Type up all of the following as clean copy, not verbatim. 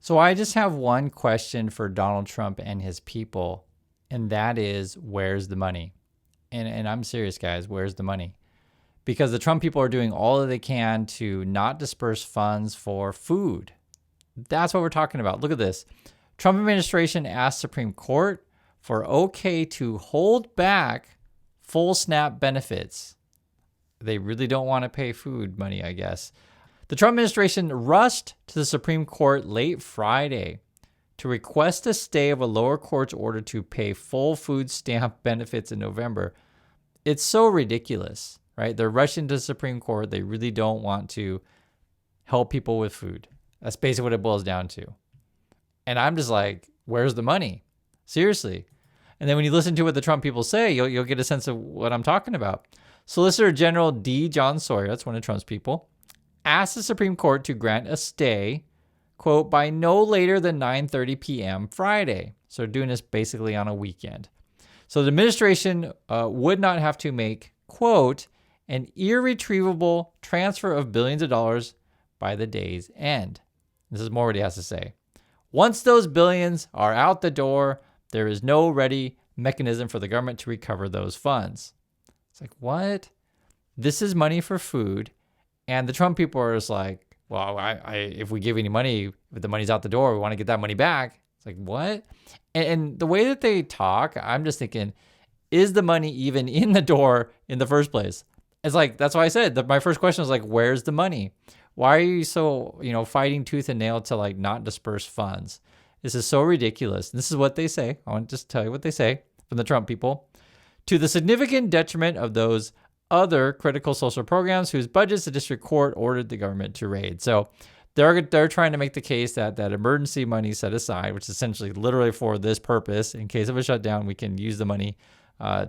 So I just have one question for Donald Trump and his people, and that is, where's the money? And I'm serious, guys, where's the money? Because the Trump people are doing all that they can to not disperse funds for food. That's what we're talking about. Look at this. Trump administration asked Supreme Court for okay to hold back full SNAP benefits. They really don't want to pay food money, I guess. The Trump administration rushed to the Supreme Court late Friday to request a stay of a lower court's order to pay full food stamp benefits in November. It's so ridiculous, right? They're rushing to the Supreme Court. They really don't want to help people with food. That's basically what it boils down to. And I'm just like, where's the money? Seriously. And then when you listen to what the Trump people say, you'll get a sense of what I'm talking about. Solicitor General D. John Sawyer, that's one of Trump's people, asked the Supreme Court to grant a stay, quote, by no later than 9:30 p.m. Friday. So they're doing this basically on a weekend. So the administration would not have to make, quote, an irretrievable transfer of billions of dollars by the day's end. This is more what he has to say. Once those billions are out the door, there is no ready mechanism for the government to recover those funds. It's like, what? This is money for food. And the Trump people are just like, well, if we give any money, if the money's out the door, we want to get that money back. It's like, what? And the way that they talk, I'm just thinking, is the money even in the door in the first place? It's like, that's why I said that my first question was like, where's the money? Why are you so, fighting tooth and nail to like not disperse funds? This is so ridiculous. This is what they say. I want to just tell you what they say from the Trump people. To the significant detriment of those other critical social programs whose budgets the district court ordered the government to raid. So they're trying to make the case that emergency money set aside, which is essentially literally for this purpose, in case of a shutdown, we can use the money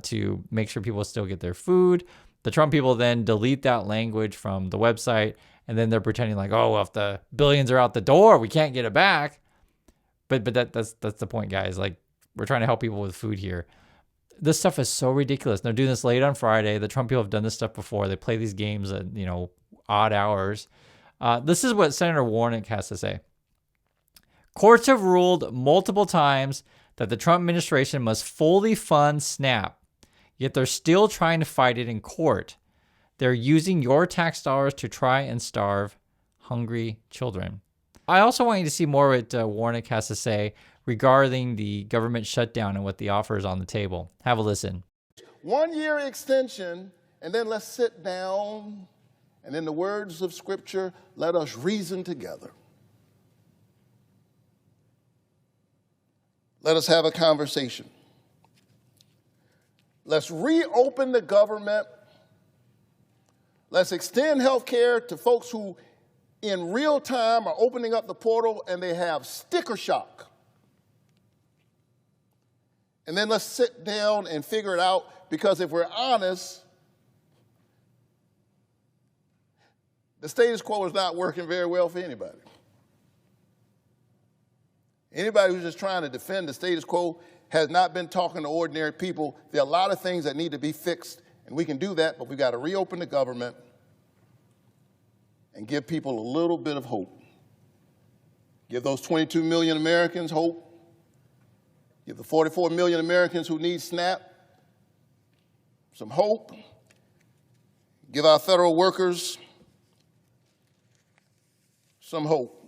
to make sure people still get their food. The Trump people then delete that language from the website, and then they're pretending like, oh, well, if the billions are out the door, we can't get it back. But that's the point, guys. Like, we're trying to help people with food here. This stuff is so ridiculous. They're doing this late on Friday. The Trump people have done this stuff before. They play these games at, odd hours. This is what Senator Warnock has to say. Courts have ruled multiple times that the Trump administration must fully fund SNAP, yet they're still trying to fight it in court. They're using your tax dollars to try and starve hungry children. I also want you to see more what Warnock has to say regarding the government shutdown and what the offer is on the table. Have a listen. 1 year extension, and then let's sit down, and in the words of Scripture, let us reason together. Let us have a conversation. Let's reopen the government. Let's extend health care to folks who in real time are opening up the portal and they have sticker shock. And then let's sit down and figure it out, because if we're honest, the status quo is not working very well for anybody. Anybody who's just trying to defend the status quo has not been talking to ordinary people. There are a lot of things that need to be fixed, and we can do that, but we've got to reopen the government and give people a little bit of hope. Give those 22 million Americans hope. Give the 44 million Americans who need SNAP some hope. Give our federal workers some hope.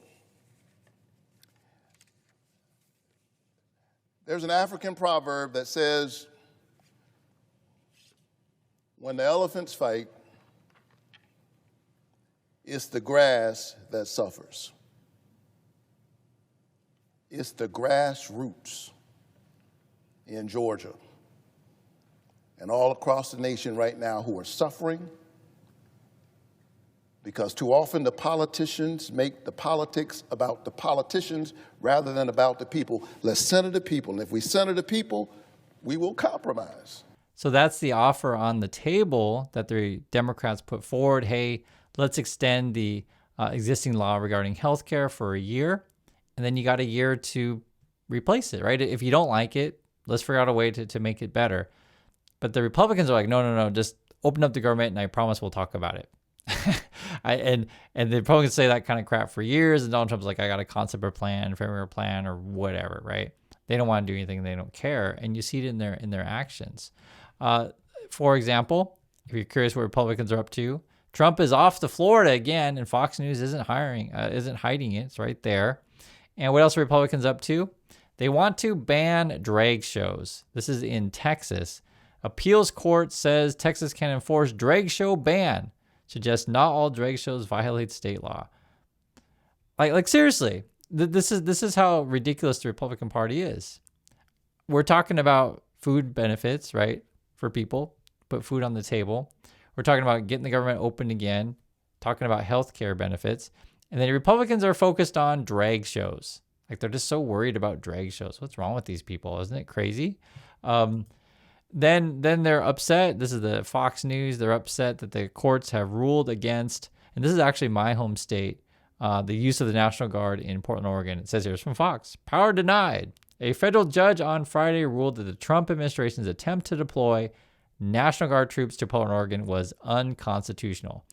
There's an African proverb that says, when the elephants fight, it's the grass that suffers. It's the grassroots in Georgia and all across the nation right now who are suffering, because too often the politicians make the politics about the politicians rather than about the people. Let's center the people, and if we center the people, we will compromise. So that's the offer on the table that the Democrats put forward. Hey, let's extend the existing law regarding health care for a year, and then you got a year to replace it, right? If you don't like it, let's figure out a way to make it better. But the Republicans are like, no, just open up the government, and I promise we'll talk about it. and the Republicans say that kind of crap for years, and Donald Trump's like, I got a concept or plan, framework plan, or whatever, right? They don't want to do anything, they don't care, and you see it in their actions. For example, if you're curious what Republicans are up to, Trump is off to Florida again, and Fox News isn't hiding it. It's right there. And what else are Republicans up to? They want to ban drag shows. This is in Texas. Appeals court says Texas can enforce drag show ban. Suggests not all drag shows violate state law. Like seriously, this is how ridiculous the Republican Party is. We're talking about food benefits, right, for people, put food on the table. We're talking about getting the government open again, talking about health care benefits. And then the Republicans are focused on drag shows. Like they're just so worried about drag shows. What's wrong with these people? Isn't it crazy? Then they're upset. This is the Fox News. They're upset that the courts have ruled against, and this is actually my home state, the use of the National Guard in Portland, Oregon. It says here, it's from Fox. Power denied. A federal judge on Friday ruled that the Trump administration's attempt to deploy National Guard troops to Portland, Oregon was unconstitutional.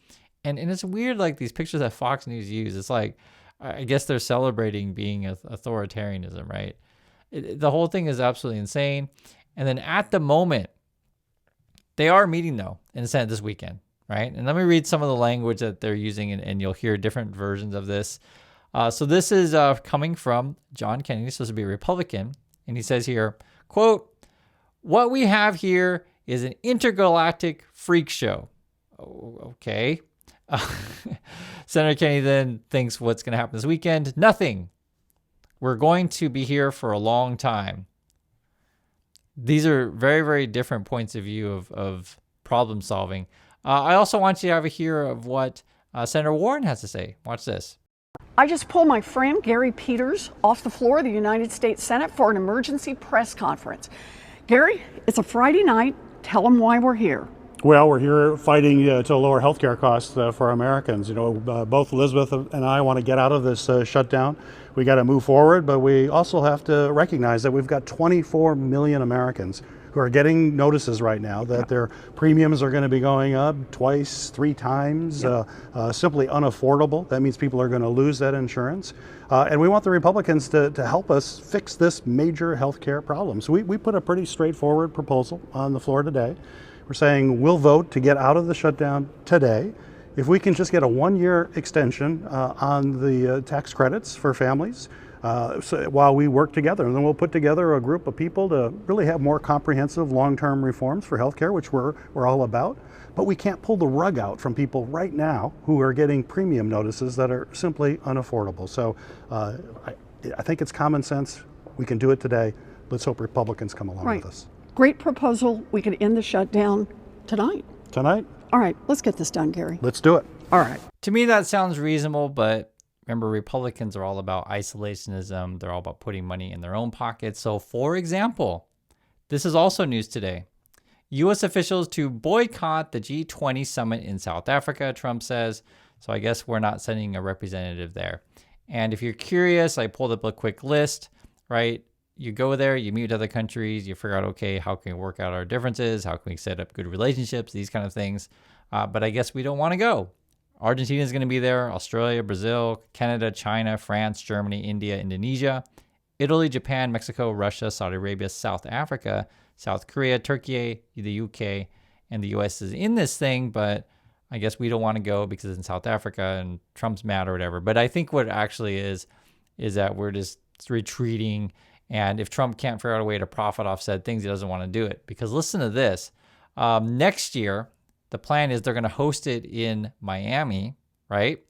And it's weird, like these pictures that Fox News use. It's like, I guess they're celebrating being authoritarianism, right? The whole thing is absolutely insane. And then at the moment, they are meeting, though, in the Senate this weekend, right? And let me read some of the language that they're using, and you'll hear different versions of this. So this is coming from John Kennedy, supposed to be a Republican. And he says here, quote, "What we have here is an intergalactic freak show." Oh, okay. Senator Kennedy then thinks what's going to happen this weekend? Nothing. We're going to be here for a long time. These are very, very different points of view of problem solving. I also want you to have a hear of what Senator Warren has to say. Watch this. I just pulled my friend Gary Peters off the floor of the United States Senate for an emergency press conference. Gary, it's a Friday night. Tell him why we're here. Well, we're here fighting to lower healthcare costs for Americans. You know, both Elizabeth and I want to get out of this shutdown. We got to move forward, but we also have to recognize that we've got 24 million Americans who are getting notices right now that their premiums are going to be going up twice, 3 times, simply unaffordable. That means people are going to lose that insurance. And we want the Republicans to help us fix this major healthcare problem. So we put a pretty straightforward proposal on the floor today. We're saying we'll vote to get out of the shutdown today if we can just get a 1-year extension on the tax credits for families while we work together. And then we'll put together a group of people to really have more comprehensive long-term reforms for healthcare, which we're all about. But we can't pull the rug out from people right now who are getting premium notices that are simply unaffordable. So I think it's common sense. We can do it today. Let's hope Republicans come along with us. Great proposal. We could end the shutdown tonight. Tonight? All right, let's get this done, Gary. Let's do it. All right. To me, that sounds reasonable, but remember, Republicans are all about isolationism. They're all about putting money in their own pockets. So, for example, this is also news today. U.S. officials to boycott the G20 summit in South Africa, Trump says. So I guess we're not sending a representative there. And if you're curious, I pulled up a quick list, right? You go there, you meet with other countries, you figure out, okay, how can we work out our differences? How can we set up good relationships? These kind of things. But I guess we don't want to go. Argentina is going to be there, Australia, Brazil, Canada, China, France, Germany, India, Indonesia, Italy, Japan, Mexico, Russia, Saudi Arabia, South Africa, South Korea, Turkey, the UK, and the US is in this thing, but I guess we don't want to go because it's in South Africa and Trump's mad or whatever. But I think what it actually is that we're just retreating. And if Trump can't figure out a way to profit off said things, he doesn't want to do it. Because listen to this. Next year, the plan is they're going to host it in Miami, right?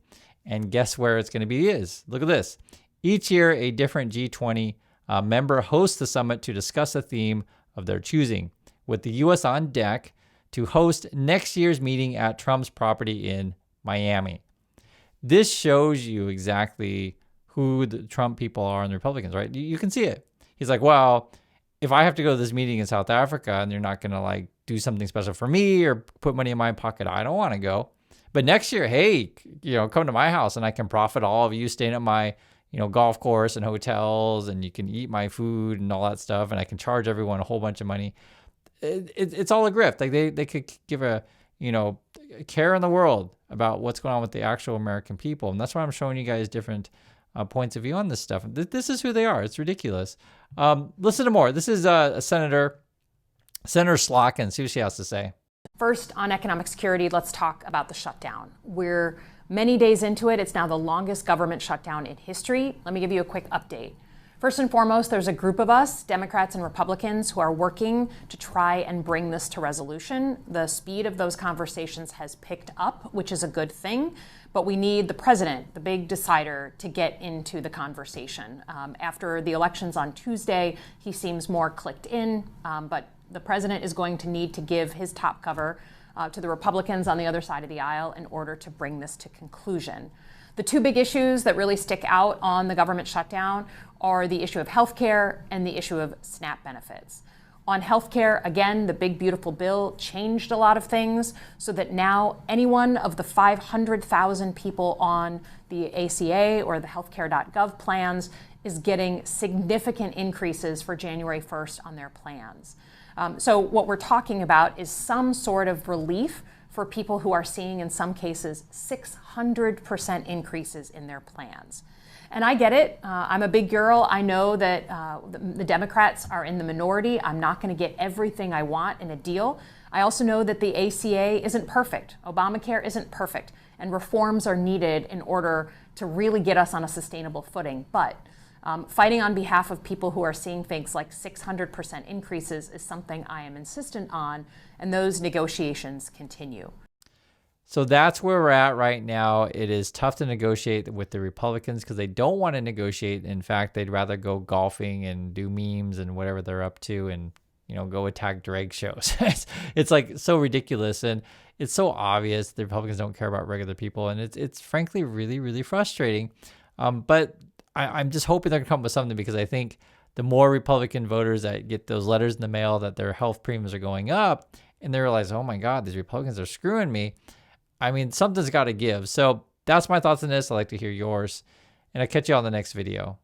And guess where it's going to be is? Look at this. Each year, a different G20 member hosts the summit to discuss a theme of their choosing, with the U.S. on deck to host next year's meeting at Trump's property in Miami. This shows you exactly who the Trump people are and the Republicans, right? You can see it. He's like, well, if I have to go to this meeting in South Africa and they're not going to like do something special for me or put money in my pocket, I don't want to go. But next year, hey, come to my house and I can profit all of you staying at my, golf course and hotels, and you can eat my food and all that stuff. And I can charge everyone a whole bunch of money. It's all a grift. Like they could give a care in the world about what's going on with the actual American people. And that's why I'm showing you guys different points of view on this stuff. This is who they are. It's ridiculous. Listen to more. This is Senator Slotkin. See what she has to say. First, on economic security, let's talk about the shutdown. We're many days into it. It's now the longest government shutdown in history. Let me give you a quick update. First and foremost, there's a group of us, Democrats and Republicans, who are working to try and bring this to resolution. The speed of those conversations has picked up, which is a good thing, but we need the president, the big decider, to get into the conversation. After the elections on Tuesday, he seems more clicked in, but the president is going to need to give his top cover to the Republicans on the other side of the aisle in order to bring this to conclusion. The two big issues that really stick out on the government shutdown are the issue of health care and the issue of SNAP benefits. On health care, again, the big beautiful bill changed a lot of things so that now any one of the 500,000 people on the ACA or the healthcare.gov plans is getting significant increases for January 1st on their plans. So what we're talking about is some sort of relief for people who are seeing, in some cases, 600% increases in their plans. And I get it. I'm a big girl. I know that the Democrats are in the minority. I'm not going to get everything I want in a deal. I also know that the ACA isn't perfect. Obamacare isn't perfect. And reforms are needed in order to really get us on a sustainable footing. But fighting on behalf of people who are seeing things like 600% increases is something I am insistent on, and those negotiations continue. So that's where we're at right now. It is tough to negotiate with the Republicans because they don't want to negotiate. In fact, they'd rather go golfing and do memes and whatever they're up to and, go attack drag shows. It's like so ridiculous. And it's so obvious the Republicans don't care about regular people. And it's frankly really, really frustrating. But I'm just hoping they're going to come up with something, because I think the more Republican voters that get those letters in the mail that their health premiums are going up and they realize, oh my God, these Republicans are screwing me. I mean, something's got to give. So that's my thoughts on this. I'd like to hear yours. And I'll catch you on the next video.